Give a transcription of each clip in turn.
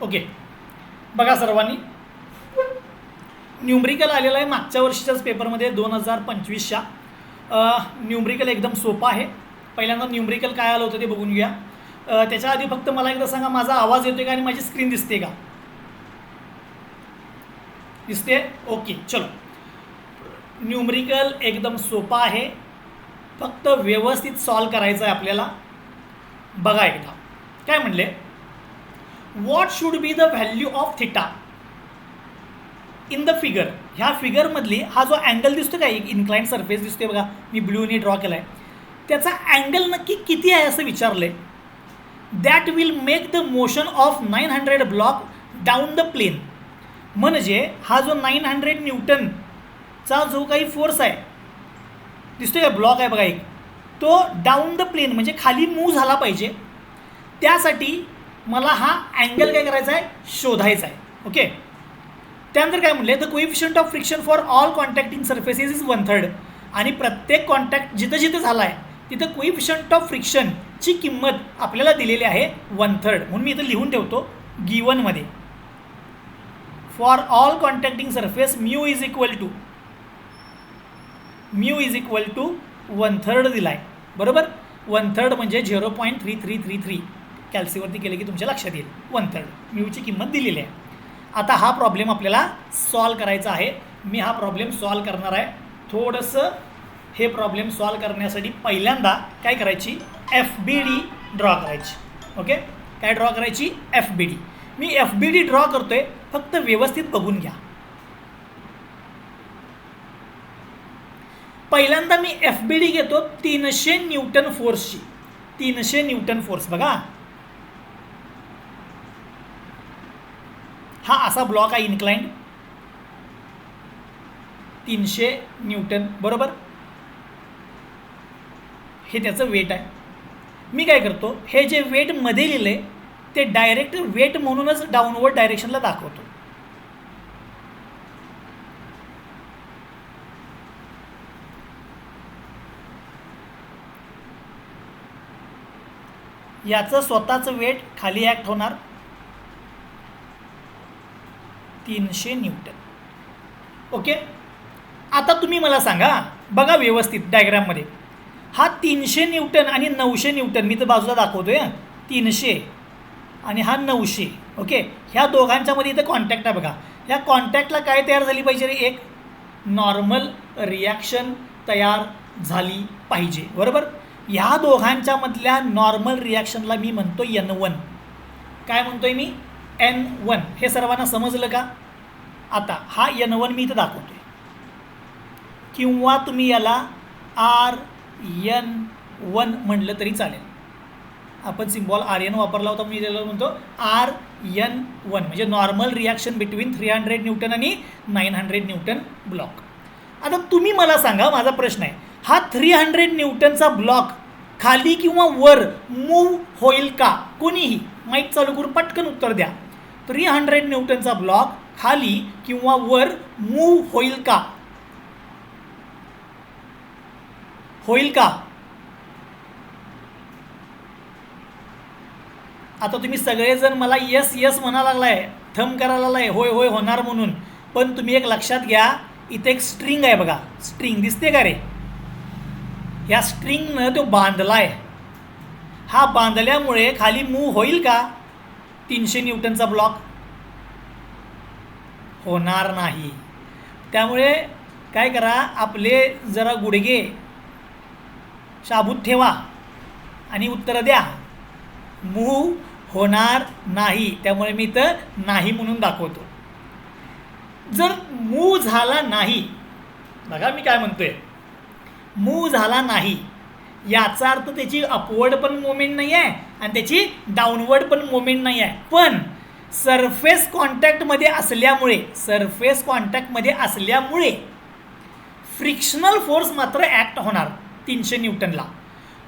Okay, बघा सर्वांनी, numerical आलेला आहे मागच्या वर्षीच्याच पेपरमध्ये 2025च्या. न्यूमरिकल एकदम सोपा आहे. पहिल्यांदा न्यूमरिकल काय आलं होतं ते बघून घ्या. त्याच्या आधी फक्त मला एकदा सांगा, माझा आवाज येतोय का आणि माझी स्क्रीन दिसते का? दिसते? ओके, चलो. न्यूमरिकल एकदम सोपा आहे, फक्त व्यवस्थित सॉल्व करायचं आहे आपल्याला. बघा एकदा काय म्हणले, what should be the value of theta in the figure. ह्या फिगरमधली हा जो अँगल दिसतो का, एक इन्क्लाइंड सरफेस दिसतोय बघा, मी ब्ल्यूने ड्रॉ केला आहे, त्याचा अँगल नक्की किती आहे असं विचारलं आहे. That will make the motion of 900 block down the plane. म्हणजे हा जो 900 न्यूटनचा जो काही फोर्स आहे दिसतोय का, ब्लॉक आहे बघा एक, तो डाऊन द प्लेन म्हणजे खाली मूव्ह झाला पाहिजे. त्यासाठी मला हा अँगल काय करायचा आहे, शोधायचा आहे. ओके, त्यानंतर काय म्हणले, the coefficient of friction for all contacting surfaces is 1/3. आणि प्रत्येक कॉन्टॅक्ट जिथं जिथं झाला आहे तिथं कोइफिशियंट ऑफ फ्रिक्शनची किंमत आपल्याला दिलेली आहे 1/3. म्हणून मी इथं लिहून ठेवतो गिवनमध्ये, for all contacting surface mu is equal to 1/3 दिला आहे. बरोबर, 1/3 म्हणजे 0.3333. कॅल्सीवरती केले की तुमच्या लक्षात येईल. 1/3 म्यूची किंमत दिलेली आहे. आता हा प्रॉब्लेम आपल्याला सॉल्व करायचा आहे. मी हा प्रॉब्लेम सॉल्व करणार आहे. थोडंसं हे प्रॉब्लेम सॉल्व करण्यासाठी पहिल्यांदा काय करायची, FBD ड्रॉ करायची. ओके, काय ड्रॉ करायची, FBD. मी FBD ड्रॉ करतोय, फक्त व्यवस्थित बघून घ्या. पहिल्यांदा मी FBD घेतो 300 न्यूटन फोर्सची. 300 न्यूटन फोर्स बघा, हा असा ब्लॉक आहे इन्क्लाइंड, 300 न्यूटन. बरोबर, हे त्याचं वेट आहे. मी काय करतो, हे जे वेट मध्ये लिहिले ते डायरेक्ट वेट म्हणूनच डाऊनवर्ड डायरेक्शनला दाखवतो. याचं स्वतःचं वेट खाली ॲक्ट होणार 300 न्यूटन. ओके, आता तुम्ही मला सांगा, बघा व्यवस्थित डायग्राममध्ये, हा 300 न्यूटन आणि 900 न्यूटन मी तर बाजूला दाखवतोय. 300 आणि हा 900. ओके, ह्या दोघांच्या मध्ये इथं कॉन्टॅक्ट आहे बघा. ह्या कॉन्टॅक्टला काय तयार झाली पाहिजे, एक नॉर्मल रिॲक्शन तयार झाली पाहिजे. बरोबर, ह्या दोघांच्या मधल्या नॉर्मल रिॲक्शनला मी म्हणतो N1. काय म्हणतोय मी, N1. हे सर्वांना समजलं का? आता हा N1 मी इथं दाखवतोय, किंवा तुम्ही याला RN1 म्हणलं तरी चालेल. आपण सिम्बॉल RN वापरला होता, मी त्याला म्हणतो RN1 म्हणजे नॉर्मल रिॲक्शन बिटवीन 300 न्यूटन आणि 900 न्यूटन ब्लॉक. आता तुम्ही मला सांगा, माझा प्रश्न आहे, हा 300 न्यूटनचा ब्लॉक खाली किंवा वर मूव्ह होईल का? कोणीही माईक चालू करून पटकन उत्तर द्या. 300 न्यूटनचा ब्लॉक खाली किंवा वर मूव्ह होईल का? होईल का? आता तुम्ही सगळेजण मला यस यस म्हणा लागलाय, थंब करायला लागलाय, होय होय होणार म्हणून. पण तुम्ही एक लक्षात घ्या, इथे एक स्ट्रिंग आहे बघा. स्ट्रिंग दिसते का रे? या स्ट्रिंगनं तो बांधला आहे. हा बांधल्यामुळे खाली मूव्ह होईल का 300 न्यूटनचा ब्लॉक? होणार नाही. त्यामुळे काय करा, आपले जरा गुडघे शाबूत ठेवा आणि उत्तर द्या. मूव्ह होणार नाही, त्यामुळे मी तर नाही म्हणून दाखवतो. जर मूव्ह झाला नाही, बघा मी काय म्हणतोय, मूव्ह झाला नाही याचा अर्थ त्याची अपवर्ड पण मोमेंट नाही आहे आणि त्याची डाऊनवर्ड पण मोमेंट नाही आहे. पण सरफेस कॉन्टॅक्टमध्ये असल्यामुळे फ्रिक्शनल फोर्स मात्र ॲक्ट होणार 300 न्यूटनला.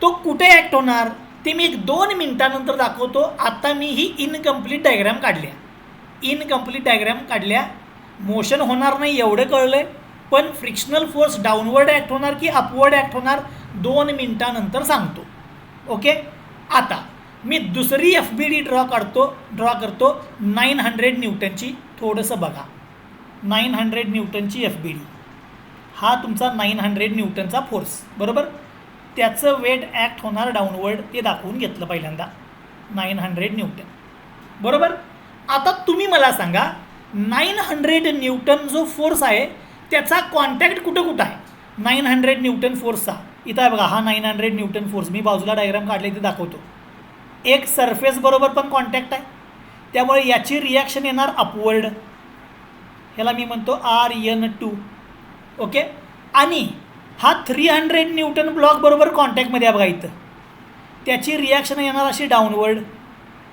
तो कुठे ॲक्ट होणार ते मी 1-2 मिनिटानंतर दाखवतो. आता मी ही इनकम्प्लीट डायग्राम काढल्या. मोशन होणार नाही एवढं कळलं आहे, पण फ्रिक्शनल फोर्स डाऊनवर्ड ॲक्ट होणार की अपवर्ड ॲक्ट होणार 2 मिनिटानंतर सांगतो. ओके, आता मी दुसरी FBD ड्रॉ करतो 900 न्यूटनची. थोडंसं बघा, 900 न्यूटनची FBD, हा तुमचा 900 न्यूटनचा फोर्स, बरोबर. त्याचं वेट ॲक्ट होणार डाऊनवर्ड ते दाखवून घेतलं पहिल्यांदा, 900 न्यूटन, बरोबर. आता तुम्ही मला सांगा 900 न्यूटन जो फोर्स आहे त्याचा कॉन्टॅक्ट कुठं आहे 900 न्यूटन फोर्सचा. इथं आहे बघा, हा 900 न्यूटन फोर्स, मी बाजूला डायग्राम काढले ते दाखवतो. एक सरफेस बरोबर पण कॉन्टॅक्ट आहे, त्यामुळे याची रिॲक्शन येणार अपवर्ड, ह्याला मी म्हणतो RN2, ओके. आणि हा 300 न्यूटन ब्लॉक बरोबर कॉन्टॅक्टमध्ये आहे बघा इथं, त्याची रिॲक्शन येणार अशी डाऊनवर्ड,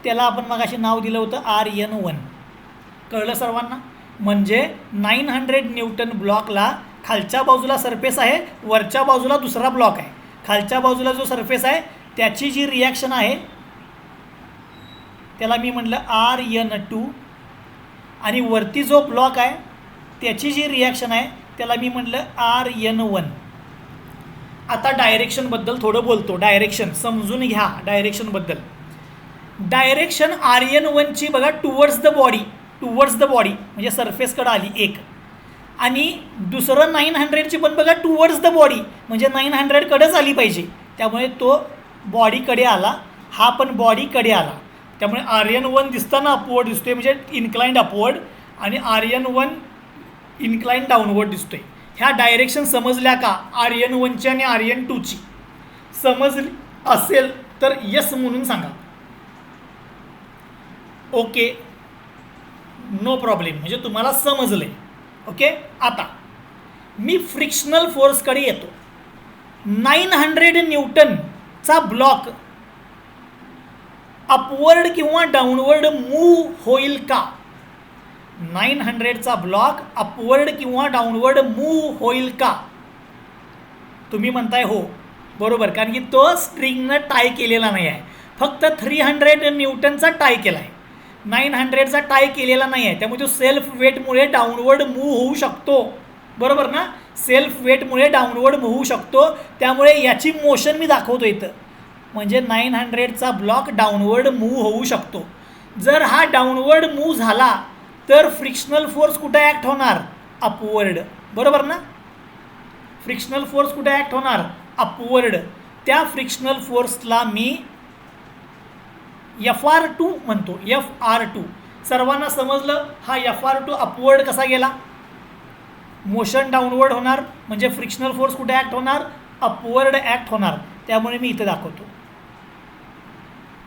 त्याला आपण मग अशी नाव दिलं होतं RN1. कळलं सर्वांना. म्हणजे 900 न्यूटन ब्लॉकला खालच्या बाजूला सरफेस आहे, वरच्या बाजूला दुसरा ब्लॉक आहे. खालच्या बाजूला जो सरफेस आहे त्याची जी रिॲक्शन आहे त्याला मी म्हटलं RN2, आणि वरती जो ब्लॉक आहे त्याची जी रिॲक्शन आहे त्याला मी म्हटलं RN1. आता डायरेक्शनबद्दल थोडं बोलतो. डायरेक्शन समजून घ्या. डायरेक्शनबद्दल, डायरेक्शन RN1ची बघा टुवर्ड्स द बॉडी म्हणजे सरफेसकडं आली एक, आणि दुसरं 900ची पण बघा टुवर्ड्स द बॉडी म्हणजे 900कडेच आली पाहिजे, त्यामुळे तो बॉडीकडे आला, हा पण बॉडीकडे आला, त्यामुळे RN1 दिसताना अपवर्ड दिसतोय म्हणजे इन्क्लाइंड अपवर्ड, आणि RN1 इन्क्लाइंड डाऊनवर्ड दिसतोय. ह्या डायरेक्शन समजल्या का? RN1ची आणि RN2ची समजली असेल तर यस म्हणून सांगा. ओके, नो प्रॉब्लेम, म्हणजे तुम्हाला समजले. ओके. आता मी फ्रिक्शनल फोर्सकडे येतो. 900 न्यूटनचा ब्लॉक अपवर्ड किंवा डाऊनवर्ड मूव्ह होईल का? 900चा ब्लॉक अपवर्ड किंवा डाऊनवर्ड मूव्ह होईल का? तुम्ही म्हणताय हो, बरोबर, कारण की तो स्ट्रिंगनं टाय केलेला नाही आहे, फक्त 300 न्यूटनचा टाय केला आहे, 900चा टाय केलेला नाही आहे, त्यामुळे तो सेल्फ वेटमुळे डाऊनवर्ड मूव्ह होऊ शकतो, बरोबर ना. सेल्फ वेटमुळे डाऊनवर्ड मूव्ह होऊ शकतो, त्यामुळे याची मोशन मी दाखवतो इथं. म्हणजे 900चा ब्लॉक डाऊनवर्ड मूव्ह होऊ शकतो. जर हा डाऊनवर्ड मूव्ह झाला तर फ्रिक्शनल फोर्स कुठे ॲक्ट होणार? अपवर्ड, बरोबर ना. फ्रिक्शनल फोर्स कुठे ॲक्ट होणार? अपवर्ड. त्या फ्रिक्शनल फोर्सला मी FR2 म्हणतो, FR2. सर्वांना समजलं? हा FR2 अपवर्ड कसा गेला? मोशन डाऊनवर्ड होणार, म्हणजे फ्रिक्शनल फोर्स कुठे ॲक्ट होणार? अपवर्ड ॲक्ट होणार, त्यामुळे मी इथं दाखवतो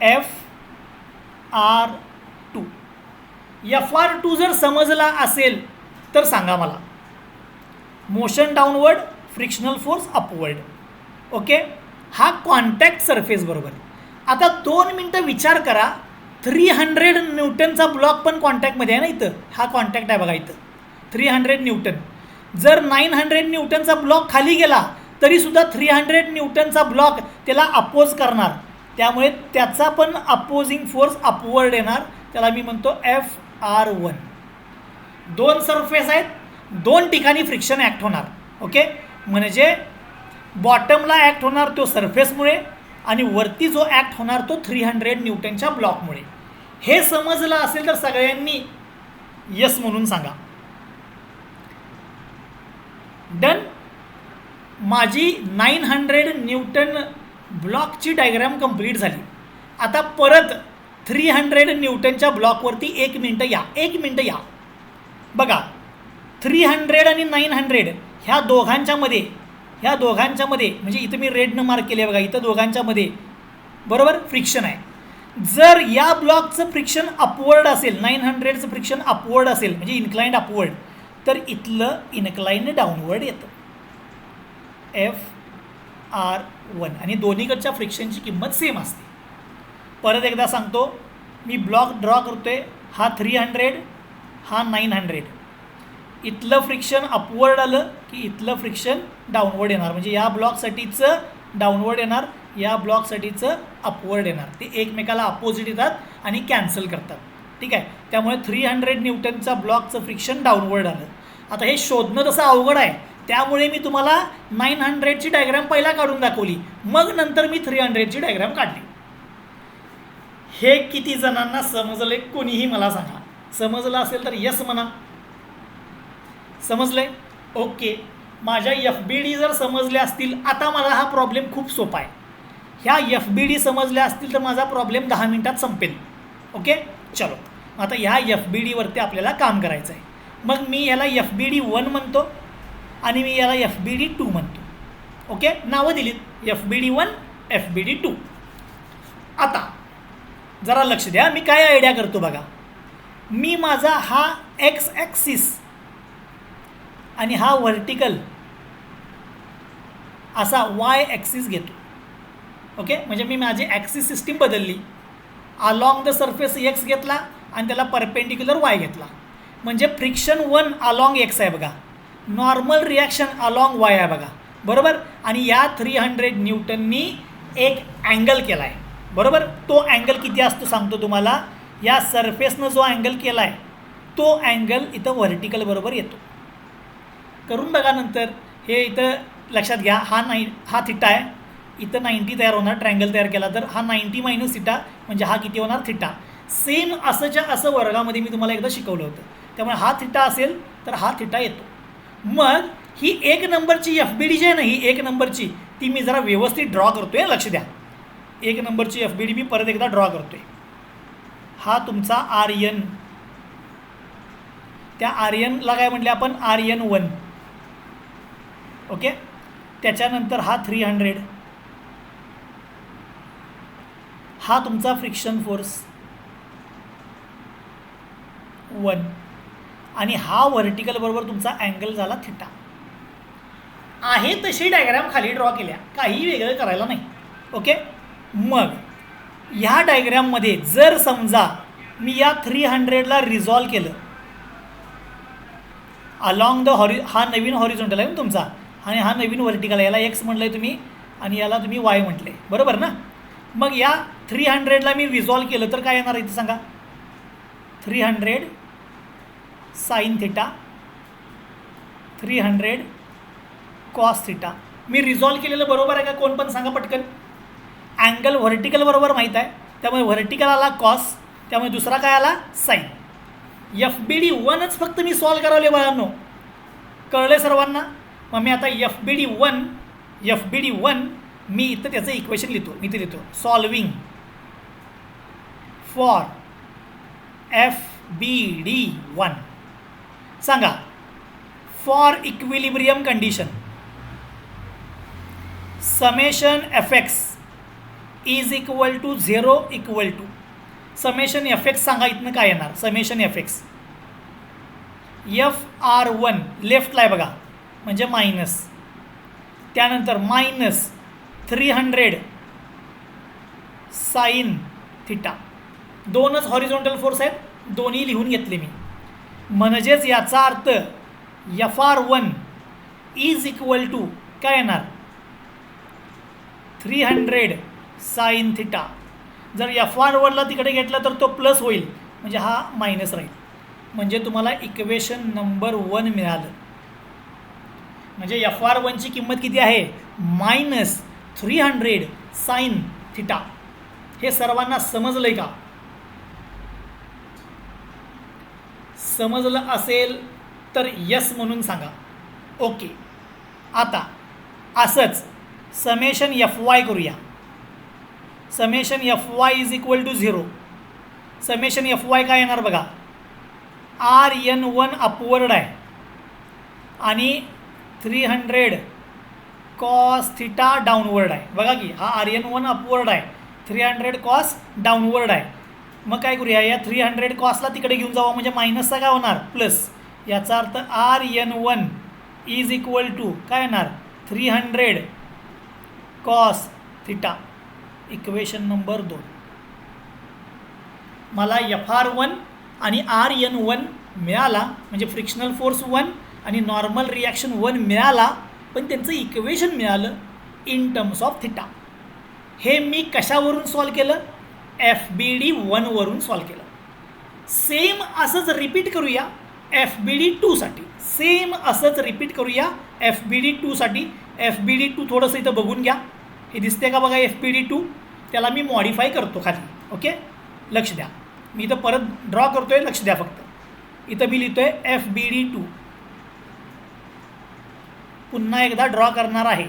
FR2. FR2 जर समजला असेल तर सांगा मला. Motion downward, frictional force upward, okay. हा कॉन्टॅक्ट सरफेस बरोबर. आता 2 मिनटं विचार करा, 300 न्यूटनचा ब्लॉक पण कॉन्टॅक्टमध्ये आहे ना इथं, हा कॉन्टॅक्ट आहे बघा इथं 300 न्यूटन. जर 900 न्यूटनचा ब्लॉक खाली गेला तरीसुद्धा 300 न्यूटनचा ब्लॉक त्याला अपोज करणार, त्यामुळे त्याचा पण अपोजिंग फोर्स अपवर्ड येणार, त्याला मी म्हणतो FR1. 2 सरफेस आहेत, 2 ठिकाणी फ्रिक्शन ॲक्ट होणार, ओके. म्हणजे बॉटमला ॲक्ट होणार तो सरफेसमुळे, आणि वरती जो ॲक्ट होणार तो 300 न्यूटनच्या ब्लॉकमुळे. हे समजलं असेल तर सगळ्यांनी यस म्हणून सांगा. डन. माझी 900 न्यूटन ब्लॉकची डायग्राम कंप्लीट झाली. आता परत 300 न्यूटनच्या ब्लॉकवरती 1 मिनटं या. बघा, 300 आणि 900 ह्या दोघांच्यामध्ये म्हणजे इथं मी रेडनं मार्क केले बघा, इथं दोघांच्यामध्ये बरोबर फ्रिक्शन आहे. जर या ब्लॉकचं फ्रिक्शन अपवर्ड असेल, 900चं फ्रिक्शन अपवर्ड असेल म्हणजे इन्क्लाइंड अपवर्ड, तर इथलं इन्क्लाइंड डाऊनवर्ड येतं FR1, आणि दोन्हीकडच्या फ्रिक्शनची किंमत सेम असते. परत एकदा सांगतो, मी ब्लॉक ड्रॉ करतोय, हा 300, हा 900. इथलं फ्रिक्शन अपवर्ड आलं की इथलं फ्रिक्शन डाऊनवर्ड येणार, म्हणजे या ब्लॉकसाठीचं डाऊनवर्ड येणार, या ब्लॉकसाठीचं अपवर्ड येणार. ते एकमेकाला अपोजिट येतात आणि कॅन्सल करतात, ठीक आहे. त्यामुळे 300 न्यूटनचा ब्लॉकचं फ्रिक्शन डाऊनवर्ड आलं. आता हे शोधणं तसं अवघड आहे, त्यामुळे मी तुम्हाला 900ची डायग्राम पहिला काढून दाखवली, मग नंतर मी 300ची डायग्राम काढली. हे किती जणांना समजले कोणीही मला सांगा. समजलं असेल तर यस म्हणा. समजले? ओके. माझ्या FBD जर समजल्या असतील, आता मला हा प्रॉब्लेम खूप सोपा आहे. ह्या FBD समजल्या असतील तर माझा प्रॉब्लेम 10 मिनिटात संपेल. ओके, चलो. आता ह्या FBDवरती आपल्याला काम करायचं आहे. मग मी याला FBD1 म्हणतो आणि मी याला FBD2 म्हणतो. ओके, नावं दिलीत FBD1, FBD2. आता जरा लक्ष द्या, मी काय आयडिया करतो बघा. मी माझा हा एक्स ॲक्सिस आणि हा व्हर्टिकल असा वाय ॲक्सिस घेतो. ओके, म्हणजे मी माझी ॲक्सिस सिस्टीम बदलली. अलॉंग द सरफेस एक्स घेतला आणि त्याला परपेंडिक्युलर वाय घेतला. म्हणजे फ्रिक्शन 1 अलॉंग एक्स आहे बघा, नॉर्मल रिॲक्शन अलॉंग वाय आहे बघा, बरोबर. आणि या 300 न्यूटननी एक अँगल केला आहे, बरोबर. तो अँगल किती असतो सांगतो तुम्हाला. या सरफेसनं जो अँगल केला आहे तो अँगल इथं व्हर्टिकल बरोबर येतो. करून बघा नंतर. हे इथं लक्षात घ्या, हा थिटा आहे. इथं 90 तयार होणार, ट्रायंगल तयार केला तर हा 90 मायनस थिटा म्हणजे हा किती होणार, थिटा. सेम असंच्या असं वर्गामध्ये मी तुम्हाला एकदा शिकवलं होतं. त्यामुळे हा थिटा असेल तर हा थिटा येतो. मग ही 1 नंबरची FBD जी आहे ना, ही 1 नंबरची, ती मी जरा व्यवस्थित ड्रॉ करतो आहे. लक्ष द्या, 1 नंबरची FBD मी परत एकदा ड्रॉ करतो आहे. हा तुमचा RN, त्या RNला काय म्हटले आपण, RN1. ओके, त्याच्यानंतर हा 300, हा तुमचा फ्रिक्शन फोर्स 1 आणि हा व्हर्टिकल बरोबर तुमचा अँगल झाला थिटा. आहे तशी डायग्राम खाली ड्रॉ केल्या, काही वेगळं करायला नाही. ओके, मग ह्या डायग्राममध्ये जर समजा मी या 300ला रिझॉल्व केलं अलॉंग द हा नवीन हॉरिझॉन्टल आहे ना तुमचा, आणि हा नवीन व्हर्टिकल आहे. याला एक्स म्हटलं आहे तुम्ही आणि याला तुम्ही वाय म्हटले, बरोबर ना. मग या 300ला मी रिझॉल्व केलं तर काय येणार इथं सांगा. 300 साइन थिटा, 300 कॉस थिटा. मी रिझॉल्व केलेलं बरोबर आहे का, कोण पण सांगा पटकन. अँगल व्हर्टिकल बरोबर माहीत आहे, त्यामुळे व्हर्टिकल आला कॉस, त्यामुळे दुसरा काय आला साइन. FBD1च फक्त मी सॉल्व करावले बाळांनो, कळले सर्वांना. मग मी आता FBD1 मी इथं त्याचं इक्वेशन लिहितो. मी ते लिहितो, सॉल्विंग फॉर FBD1. सांगा, for equilibrium condition summation FX is equal to 0 equal to summation FX. सांगा इथनं काय येणार, समेशन FX FR1 लेफ्टला आहे बघा, म्हणजे मायनस, त्यानंतर मायनस 300 साइन थिटा. दोनच हॉरिझॉन्टल फोर्स आहेत, दोन्ही लिहून घेतले मी. म्हणजेच याचा अर्थ FR1 इज इक्वल टू काय येणार, 300 साइन थिटा. जर FR1ला तिकडे घेतला तर तो प्लस होईल, म्हणजे हा मायनस राहील. म्हणजे तुम्हाला इक्वेशन नंबर 1 मिळालं. म्हणजे FR1ची किंमत किती आहे, मायनस 300 साइन थिटा. हे सर्वांना समजलं आहे का? समजलं असेल तर यस म्हणून सांगा. ओके, आता असंच समेशन FY करूया. Summation FY is equal to 0. Summation FY काय येणार बघा, RN1 अपवर्ड आहे आणि 300 कॉस थिटा डाऊनवर्ड आहे. बघा की हा RN1 अपवर्ड आहे, 300 कॉस डाऊनवर्ड आहे. मग काय करूया, या 300 कॉसला तिकडे घेऊन जावं, म्हणजे मायनसचा काय होणार, प्लस. याचा अर्थ RN1 इज इक्वल टू काय येणार, 300 कॉस थिटा. Equation number 2. मला FR1 आणि RN1 मिळाला, म्हणजे फ्रिक्शनल फोर्स 1 आणि नॉर्मल रिॲक्शन 1 मिळाला, पण त्यांचं इक्वेशन मिळालं इन टर्म्स ऑफ थिटा. हे मी कशावरून सॉल्व केलं, FBD1वरून सॉल्व केलं. सेम असंच रिपीट करूया FBD2साठी. सेम असंच रिपीट करूया FBD2साठी. FBD2 थोडंसं इथं बघून घ्या, हे दिसते का बघा FBD2. त्याला मी मॉडिफाय करतो खाली. ओके, लक्ष द्या, मी इथं परत ड्रॉ करतो आहे, लक्ष द्या फक्त. इथं मी लिहितो आहे FBD2. पुन्हा एकदा ड्रॉ करणार आहे,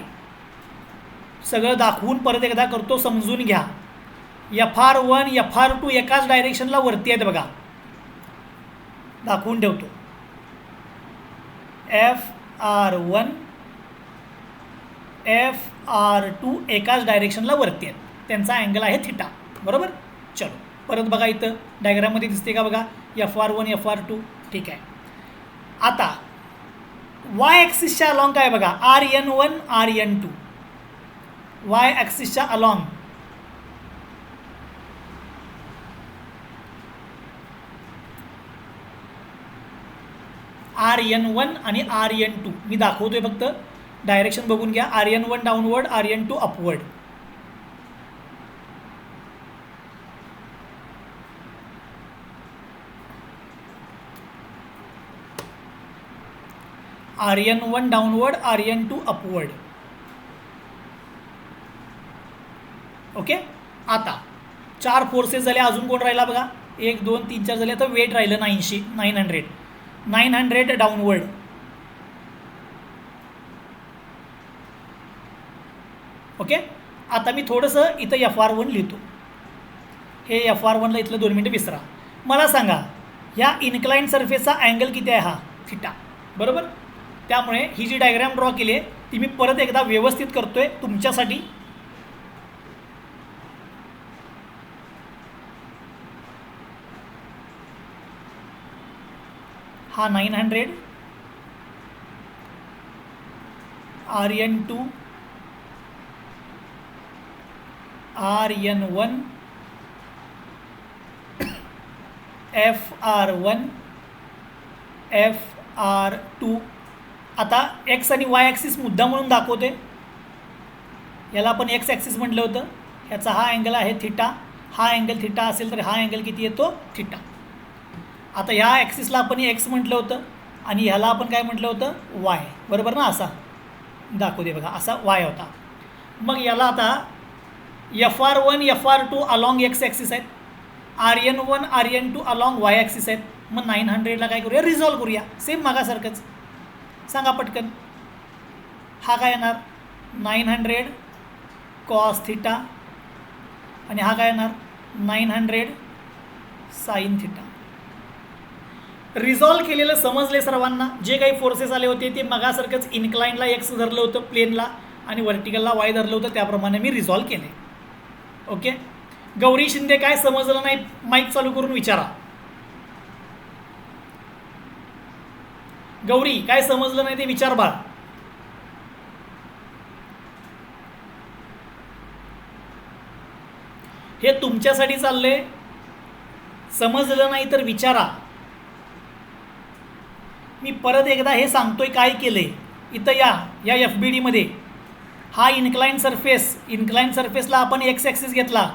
सगळं दाखवून परत एकदा करतो, समजून घ्या. FR1 FR2 एकाच डायरेक्शनला वरती आहेत बघा, दाखवून ठेवतो. FR1 FR2 एकाच डायरेक्शनला वरती आहेत, त्यांचा अँगल आहे थिटा. बरोबर. चलो परत बघा, इथं डायग्राममध्ये दिसते का बघा, FR1 FR2. ठीक आहे. आता वाय ॲक्सिसच्या अलॉंग काय बघा, RN1 RN2. Y ॲक्सिसच्या along RN1 आणि RN2 मी दाखवतोय, फक्त डायरेक्शन बघून घ्या. RN1 downward, RN2 upward. RN1 downward, RN2 upward. Okay. आता 4 फोर्सेस झाले, अजून कोण राहिला बघा, 1 2 3 4 झाले. तर वेट राहिलं 900 डाऊनवर्ड. ओके. आता मी थोडंसं इथं FR1 लिहितो. हे FR1ला इथलं 2 मिनटं विसरा. मला सांगा, ह्या इन्क्लाइन सरफेसचा अँगल किती आहे, हा थिटा. बरोबर. त्यामुळे ही जी डायग्राम ड्रॉ केली आहे ती मी परत एकदा व्यवस्थित करतोय तुमच्यासाठी. हा 900 RN2 RN1 FR1 FR2. आता एक्स आणि वाय ॲक्सिस मुद्दा म्हणून दाखवते, याला आपण एक्स ॲक्सिस म्हटलं होतं. ह्याचा हा अँगल आहे थिटा, हा अँगल थिटा असेल तर हा अँगल किती येतो, थिटा. आता ह्या ॲक्सिसला आपण एक्स म्हटलं होतं आणि ह्याला आपण काय म्हटलं होतं, वाय. बरोबर ना. असा दाखवते बघा, असा वाय होता. मग याला आता FR1 FR2 along x axis आहेत, RN1 RN2 along Y axis आहेत. मग 900ला काय करूया, रिझॉल्व करूया, सेम मागासारखंच. सांगा पटकन, हा काय येणार 900 कॉस थिटा आणि हा काय येणार 900 साइन थिटा. रिझॉल्व केलेलं समजले सर्वांना. जे काही फोर्सेस आले होते ते मगासारखंच इन्क्लाइनला एक्स धरलं होतं प्लेनला आणि व्हर्टिकलला वाय धरलं होतं, त्याप्रमाणे मी रिझॉल्व केले. ओके. गौरी शिंदे, काय समजलं नाही माईक चालू करून विचारा. गौरी, काय समजलं नाही ते विचार बाळ. हे तुमच्यासाठी चाललंय, समजलं नाही तर विचारा. मी परत एकदा हे सांगतोय काय केलंय. इथं या FBDमध्ये हा इन्क्लाइन सरफेसला आपण एक्स ॲक्सिस घेतला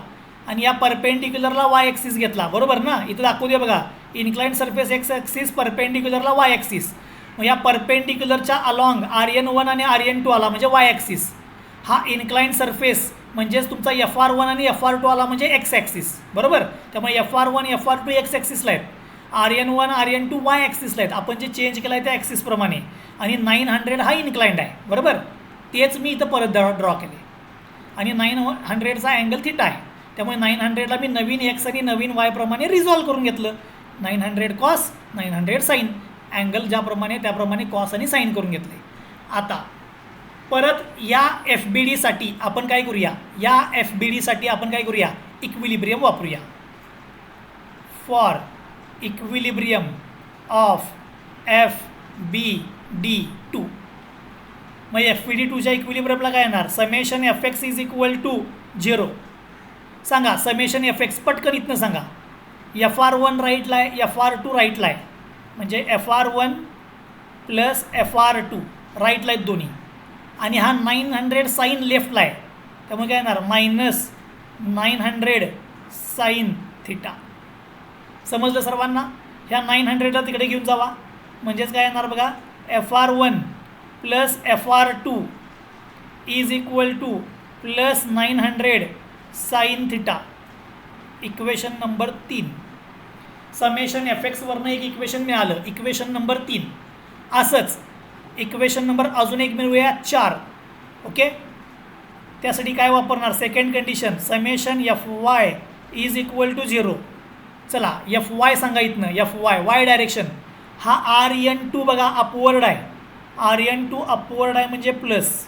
आणि या परपेंडिक्युलरला वाय ॲक्सिस घेतला. बरोबर ना. इथं दाखवू दे बघा, इन्क्लाइन सरफेस एक्स ॲक्सिस, परपेंडिक्युलरला वाय ॲक्सिस. मग या परपेंडिक्युलरच्या अलॉंग RN1 आणि RN2 आला म्हणजे वाय ॲक्सिस. हा इन्क्लाइन सरफेस म्हणजेच तुमचा FR1 आणि FR2 आला म्हणजे एक्स ॲक्सिस. बरोबर. त्यामुळे FR1 FR2 एक्स ॲक्सिसला आहेत, RN1 RN2 वाय ॲक्सिसला आहेत. आपण जे चेंज केलं आहे त्या ॲक्सिसप्रमाणे. आणि 900 हा इन्क्लाइंड आहे. बरोबर. तेच मी इथं परत ड्रॉ केले आणि 900चा अँगल थिटा आहे. त्यामुळे 900ला मी नवीन एक्स आणि नवीन वाय प्रमाणे रिझॉल्व करून घेतलं. 900 कॉस 900 साईन, अँगल ज्याप्रमाणे त्याप्रमाणे कॉस आणि साईन करून घेतले. आता परत या FBDसाठी आपण काय करूया, इक्विलिब्रियम वापरूया. For equilibrium of FBD2. मग FBD2च्या इक्विलिब्रियमला काय येणार, summation FX is equal to 0. सांगा समेशन FX पटकन इथनं सांगा. FR1 राईटला आहे, FR2 राईटला आहे, म्हणजे FR1 प्लस FR2 राईटला आहेत दोन्ही. आणि हा 900 साईन लेफ्टला आहे, त्यामुळे काय येणार मायनस 900 साईन थिटा. समजलं सर्वांना. ह्या 900ला तिकडे घेऊन जावा म्हणजेच काय येणार बघा, FR1 plus FR2 is equal to plus 900 sine theta equation number 3. Summation F एक्सवरनं एक इक्वेशन मिळालं, इक्वेशन नंबर 3. असंच इक्वेशन नंबर अजून एक मिळवूया 4. ओके, त्यासाठी काय वापरणार, second condition summation F Y is equal to 0. चला एफ वाय सांगा इथनं, एफ वाय डायरेक्शन हा RN2 बघा अपवर्ड आहे, RN2 अपवर्ड आहे म्हणजे प्लस.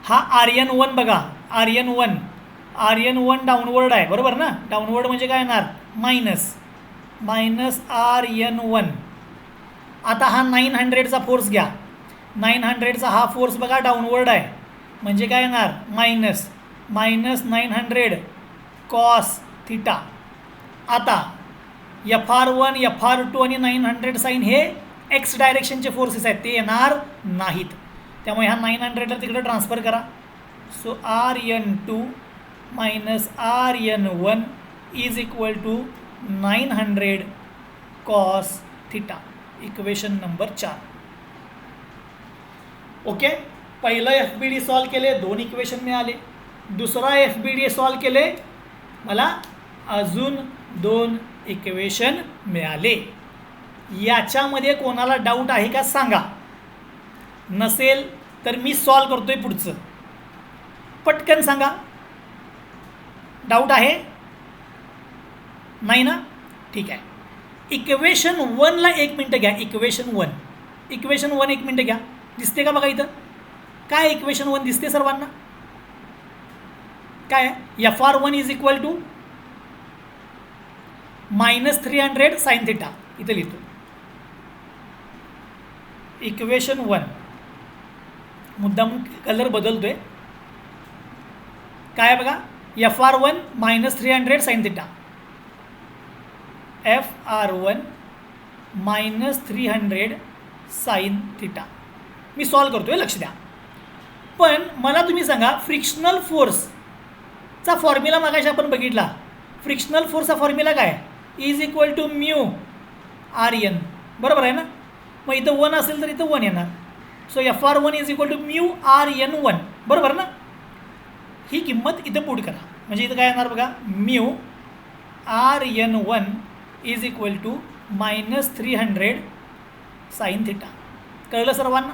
हा RN1 बघा, RN1 डाऊनवर्ड आहे, बरोबर ना. डाऊनवर्ड म्हणजे काय येणार, मायनस RN1. आता हा 900चा फोर्स घ्या, 900चा हा फोर्स बघा डाऊनवर्ड आहे म्हणजे काय येणार, मायनस 900 कॉस थिटा. आता FR1 FR2 आणि 900 साईन हे एक्स डायरेक्शनचे फोर्सेस आहेत, ते येणार नाहीत. त्यामुळे ह्या 900ला तिकडे ट्रान्सफर करा. So RN2 minus RN1 is equal to 900 cos theta. Equation number 4. Okay, पहिलं FBD सॉल्व केले, 2 इक्वेशन मिळाले. दुसरा FBD सॉल्व केले, मला अजून 2 इक्वेशन मिळाले. याच्यामध्ये कोणाला डाऊट आहे का सांगा, नसेल तर मी सॉल्व करतोय पुढचं. पटकन सांगा, डाऊट आहे नाही ना, ठीक आहे. इक्वेशन 1ला 1 मिनटं घ्या. इक्वेशन 1 1 मिनटं घ्या. दिसते का बघा इथं, काय इक्वेशन 1 दिसते सर्वांना, काय FR1 is equal to -300 sine theta. इथं लिहितो इक्वेशन 1. मुद्दाम कलर बदलतोय, काय बघा, FR1 -300 sine theta, FR1 -300 sine theta. मी सॉल्व करतोय, लक्ष द्या. पण मला तुम्ही सांगा, फ्रिक्शनल फोर्सचा फॉर्म्युला मागाशी आपण बघितला. फ्रिक्शनल फोर्सचा फॉर्म्युला काय, is equal to mu RN, बरोबर आहे ना. मग इथं 1 असेल तर इथं 1 येणार. So FR1 is equal to mu RN1, बरोबर ना. ही किंमत इथं पुट करा, म्हणजे इथं काय येणार बघा, mu RN1 is equal to -300 sine theta. कळलं सर्वांना,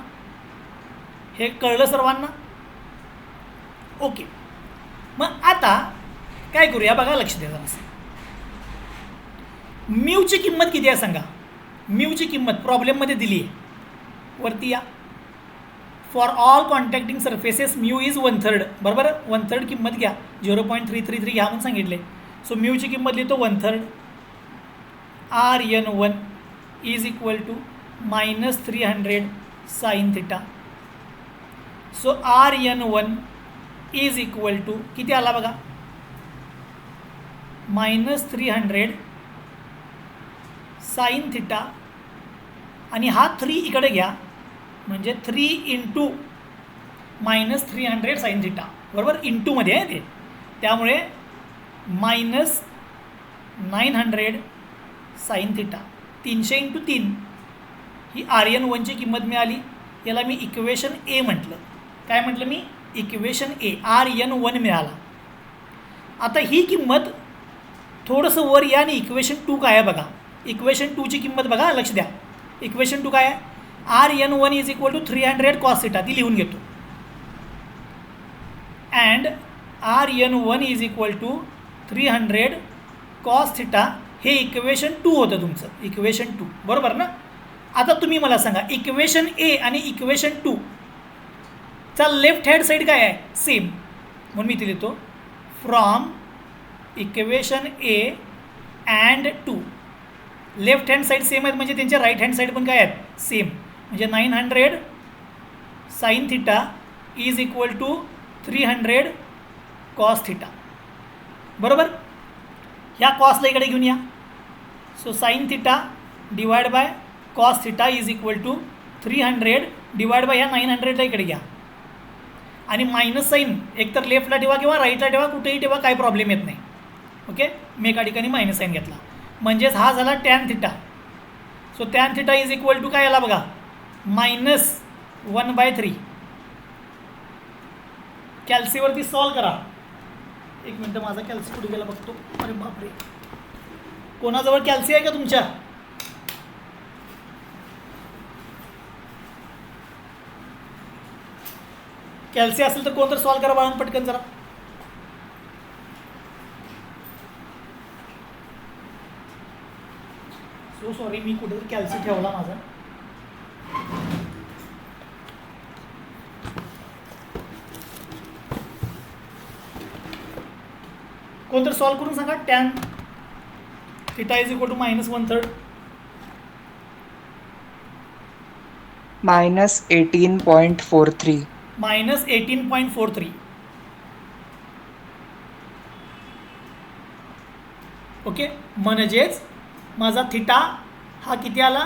हे कळलं सर्वांना. ओके, मग आता काय करूया बघा, लक्ष द्या जरा. म्यूची किंमत किती आहे सांगा. म्यूची किंमत प्रॉब्लेममध्ये दिली आहे, वरती या. For all contacting surfaces mu is 1/3, बरोबर. 1/3 किंमत घ्या, 0.333 घ्या म्हणून सांगितले. सो म्यूची किंमत लिहितो 1/3. RN1 is equal to -300 sine theta. So RN1 is equal to किती आला बघा, -300 साइन थिटा. आणि हा 3 इकडे घ्या, म्हणजे 3 इंटू -300 साइन थिटा, बरोबर. इंटूमध्ये आहे ते, त्यामुळे -900 साइन थिटा. 300 इंटू 3 ही RN1ची किंमत मिळाली. याला मी इक्वेशन ए म्हटलं. काय म्हटलं मी, इक्वेशन ए. RN1 मिळाला. आता ही किंमत थोडंसं वर या आणि इक्वेशन 2 काय आहे बघा. इक्वेशन 2ची किंमत बघा, लक्ष द्या. इक्वेशन 2 काय आहे, RN1 is equal to 300 cos theta. ती लिहून घेतो. And RN1 is equal to 300 cos theta. हे इक्वेशन 2 होतं तुमचं, इक्वेशन 2, बरोबर ना. आता तुम्ही मला सांगा, इक्वेशन ए आणि इक्वेशन 2 चा लेफ्ट हँड साईड काय आहे, सेम. म्हणून मी इथे लिहितो from equation A and 2. Left hand side same आहेत म्हणजे त्यांच्या राईट हँड साईड पण काय आहेत, सेम. म्हणजे 900 sine theta is equal to 300 cos theta, बरोबर. ह्या कॉसला इकडे घेऊन या. So sine theta divide by cos theta is equal to 300 divide by ह्या 900ला इकडे घ्या. आणि मायनस साईन एकतर लेफ्टला ठेवा किंवा राईटला ठेवा, कुठेही ठेवा, काही प्रॉब्लेम येत नाही. ओके, मी एका ठिकाणी मायनस साईन घेतला, म्हणजेच हा झाला tan theta. So tan theta is equal to काय आला बघा, -1/3. कॅल्सीवरती सॉल्व करा. एक मिनटं, माझा कॅल्सी कुठे गेला बघतो. अरे बापरे, कोणाजवळ कॅल्सी आहे का तुमच्या? कॅल्सी असेल तर कोणतर सॉल्व करा बाळांनो पटकन जरा. सो सॉरी, मी कुठेतरी कॅल्सी ठेवला माझा. कोणतर सॉल्व करून सांगा. Tan theta is equal to -1/3 -18.43. -18.43. Okay, म्हणजेच माझा थिटा हा किती आला?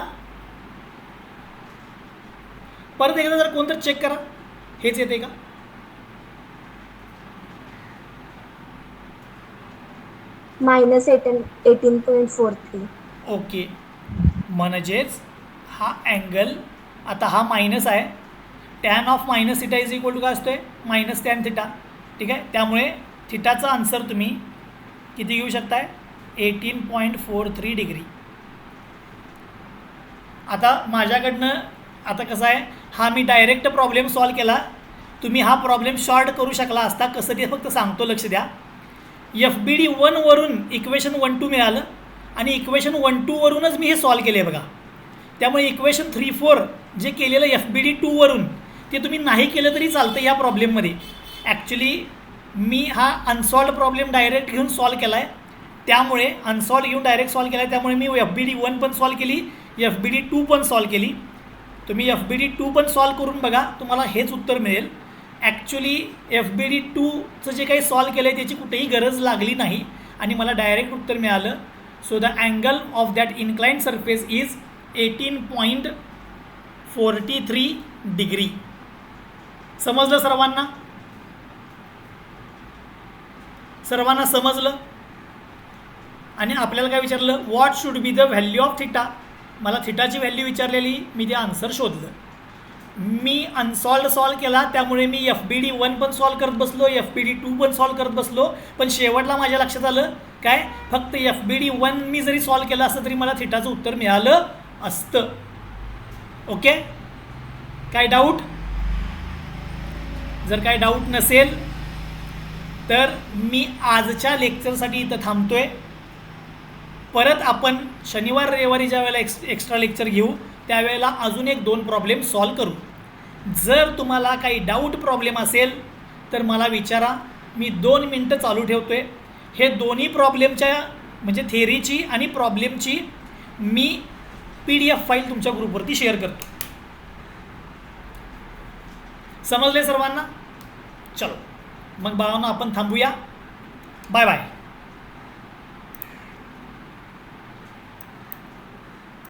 परत एकदा जर कोणतं चेक करा, हेच येते का? -18.43. ओके, म्हणजेच हा अँगल आता हा मायनस आहे. Tan of minus theta is equal to काय असतोय? -tan theta. ठीक आहे, त्यामुळे थिटाचा आन्सर तुम्ही किती घेऊ शकताय? 18.43 डिग्री. आता माझ्याकडनं आता कसं आहे, हा मी डायरेक्ट प्रॉब्लेम सॉल्व केला. तुम्ही हा प्रॉब्लेम शॉर्ट करू शकला असता. कसं ते फक्त सांगतो, लक्ष द्या. FBD 1 वरून इक्वेशन 1-2 मिळालं आणि इक्वेशन 1-2 वरूनच मी हे सॉल्व केले बघा. त्यामुळे इक्वेशन 3-4 जे केलेलं FBD 2 वरून ते तुम्ही नाही केलं तरी चालतं या प्रॉब्लेममध्ये. ॲक्च्युली मी हा अनसॉल्ड प्रॉब्लेम डायरेक्ट घेऊन सॉल्व केला आहे. त्यामुळे अनसॉल्व घेऊन डायरेक्ट सॉल्व केला आहे. त्यामुळे मी FBD 1 पण सॉल्व केली, FBD 2 पण सॉल्व केली. तुम्ही FBD 2 पण सॉल्व करून बघा, तुम्हाला हेच उत्तर मिळेल. ॲक्च्युली FBD 2चं जे काही सॉल्व केलं आहे त्याची कुठेही गरज लागली नाही आणि मला डायरेक्ट उत्तर मिळालं. So the angle of that inclined surface is 18.43 degree. समजलं सर्वांना? सर्वांना समजलं? आणि आपल्याला काय विचारलं? What should be the value of theta. मला थिटाची व्हॅल्यू विचारलेली, मी ते आन्सर शोधलं. मी अनसॉल्ड सॉल्व केला, त्यामुळे मी FBD 1 पण सॉल्व करत बसलो, FBD 2 पण सॉल्व करत बसलो. पण शेवटला माझ्या लक्षात आलं काय, फक्त FBD 1 मी जरी सॉल्व केलं असतं तरी मला थिटाचं उत्तर मिळालं असतं. ओके, काय डाऊट? जर काय डाऊट नसेल तर मी आजच्या लेक्चरसाठी इथं थांबतोय. परत आपण शनिवार रविवारी ज्या वेळेला एक्स्ट्रा लेक्चर घेऊ त्यावेळेला अजून 1-2 प्रॉब्लेम सॉल्व करू. जर तुम्हाला काही डाऊट प्रॉब्लेम असेल तर मला विचारा. मी 2 मिनटं चालू ठेवतो आहे. हे दोन्ही प्रॉब्लेमच्या म्हणजे थेअरीची आणि प्रॉब्लेमची मी PDF फाईल तुमच्या ग्रुपवरती शेअर करतो. समजले सर्वांना? चलो मग बाळांनो आपण थांबूया. Bye bye.